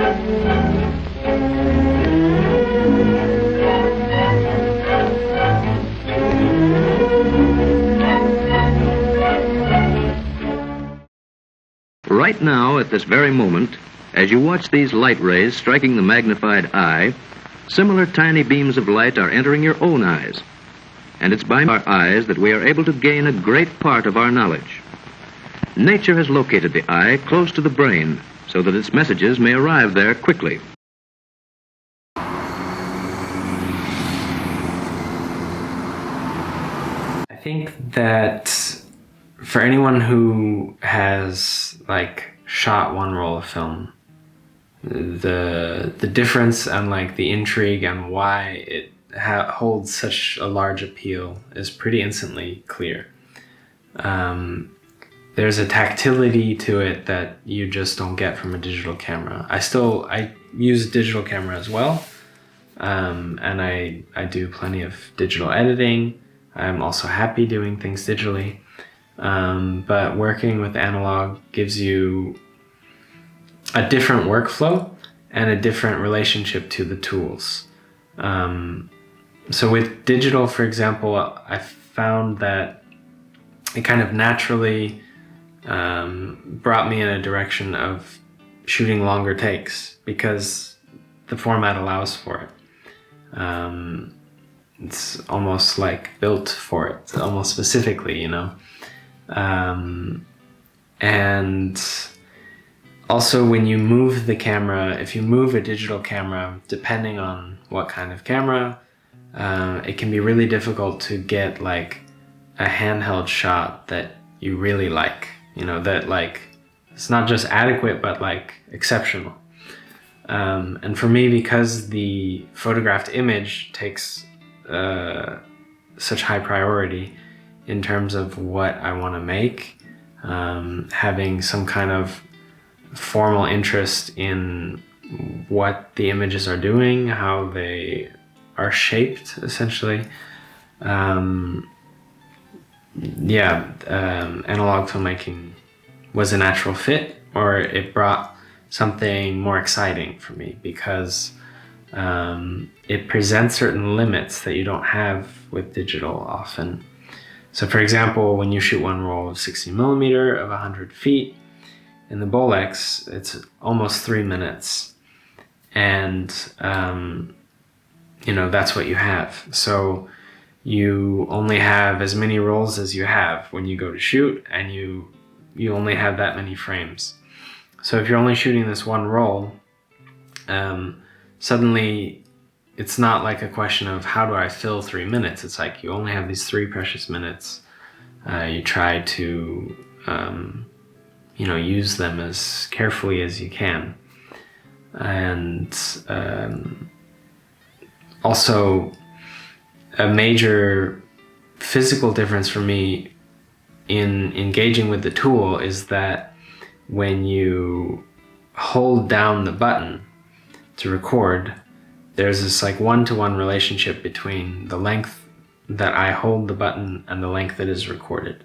Right now, at this very moment, as you watch these light rays striking the magnified eye, similar tiny beams of light are entering your own eyes. And it's by our eyes that we are able to gain a great part of our knowledge. Nature has located the eye close to the brain so that its messages may arrive there quickly. I think that for anyone who has shot one roll of film, the difference and the intrigue and why it holds such a large appeal is pretty instantly clear. There's a tactility to it that you just don't get from a digital camera. I use a digital camera as well, and I do plenty of digital editing. I'm also happy doing things digitally. But working with analog gives you a different workflow and a different relationship to the tools. So with digital, for example, I found that it kind of naturally brought me in a direction of shooting longer takes because the format allows for it. It's almost built for it, almost specifically, and also when you move the camera, if you move a digital camera, depending on what kind of camera, it can be really difficult to get a handheld shot that you really like, that it's not just adequate, but exceptional. And for me, because the photographed image takes such high priority in terms of what I want to make, having some kind of formal interest in what the images are doing, how they are shaped, essentially. Analog filmmaking was a natural fit, or it brought something more exciting for me because it presents certain limits that you don't have with digital often. So for example, when you shoot one roll of 60mm of 100 feet in the Bolex, it's almost 3 minutes. And, that's what you have. So you only have as many rolls as you have when you go to shoot, and you only have that many frames. So if you're only shooting this one roll, suddenly it's not a question of how do I fill 3 minutes. It's you only have these 3 precious minutes. You try to, use them as carefully as you can. And also a major physical difference for me in engaging with the tool is that when you hold down the button to record, there's this one-to-one relationship between the length that I hold the button and the length that is recorded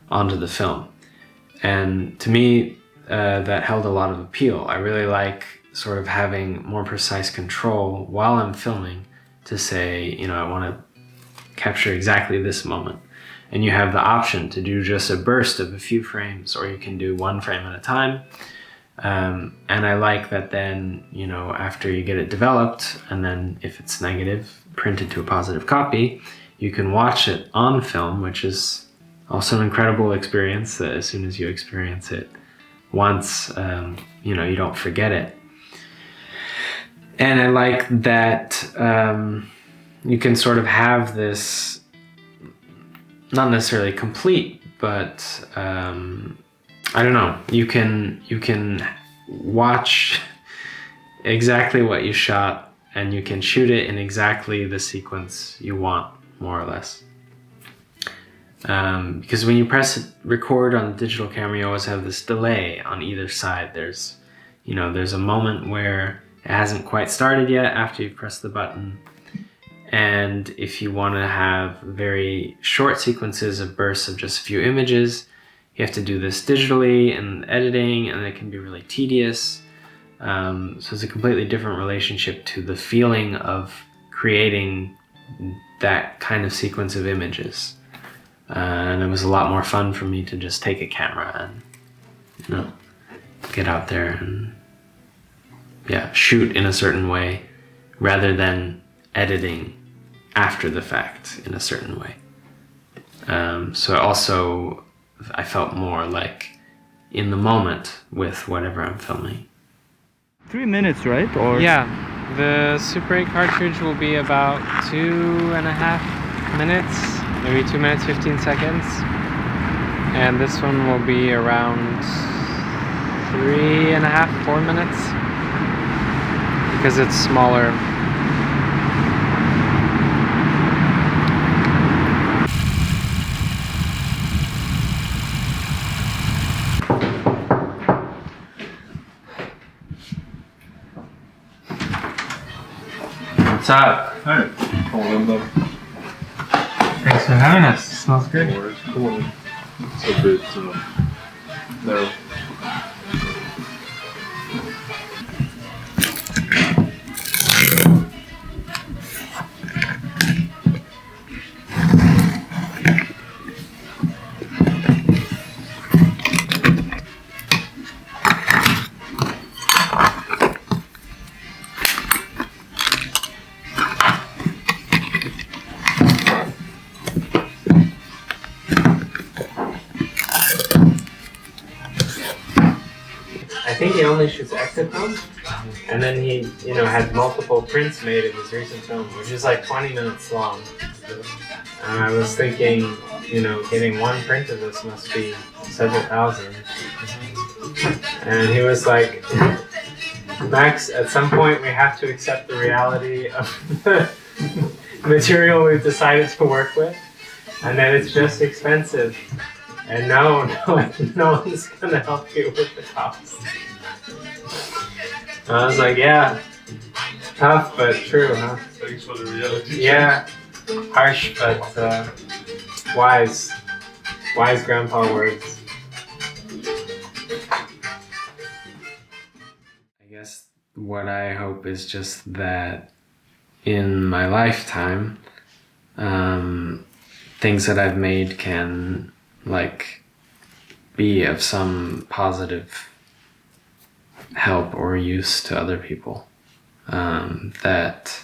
onto the film. And to me, that held a lot of appeal. I really like sort of having more precise control while I'm filming to say, I want to capture exactly this moment. And you have the option to do just a burst of a few frames, or you can do 1 frame at a time. And I like that then, after you get it developed, and then if it's negative, printed to a positive copy, you can watch it on film, which is also an incredible experience. As soon as you experience it once, you don't forget it. And I like that you can sort of have this, not necessarily complete, but I don't know, you can watch exactly what you shot, and you can shoot it in exactly the sequence you want, more or less. Because when you press record on the digital camera, you always have this delay on either side. There's a moment where it hasn't quite started yet after you've pressed the button. And if you want to have very short sequences of bursts of just a few images, you have to do this digitally and editing, and it can be really tedious. So it's a completely different relationship to the feeling of creating that kind of sequence of images. And it was a lot more fun for me to just take a camera and, you know, get out there and, yeah, shoot in a certain way rather than editing after the fact in a certain way. So also, I felt more like in the moment with whatever I'm filming. 3 minutes, right? Or Yeah, the Super 8 cartridge will be about 2.5 minutes, maybe 2 minutes, 15 seconds. And this one will be around 3.5, 4 minutes, because it's smaller. What's up? Hi. Hold on. Thanks for having us. It smells good. Cool. It's a bit narrow. I think he only shoots exit film, and then he, you know, had multiple prints made of his recent film, which is like 20 minutes long. And I was thinking, you know, getting one print of this must be several thousand. And he was like, Max, at some point we have to accept the reality of the material we've decided to work with, and that it's just expensive. And no one's gonna help you with the cost. I was like, yeah, tough but true, huh? Thanks for the reality. Yeah, harsh but wise. Wise grandpa words. I guess what I hope is just that in my lifetime, things that I've made can like be of some positive help or use to other people, that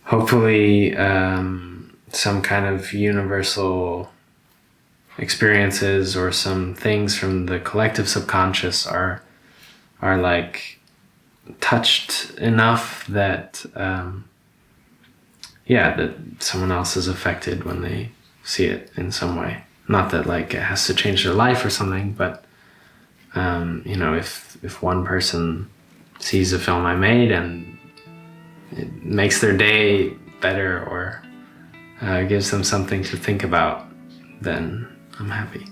hopefully some kind of universal experiences or some things from the collective subconscious are like touched enough that that someone else is affected when they see it in some way. Not that like it has to change their life or something, but you know, if one person sees a film I made and it makes their day better or gives them something to think about, then I'm happy.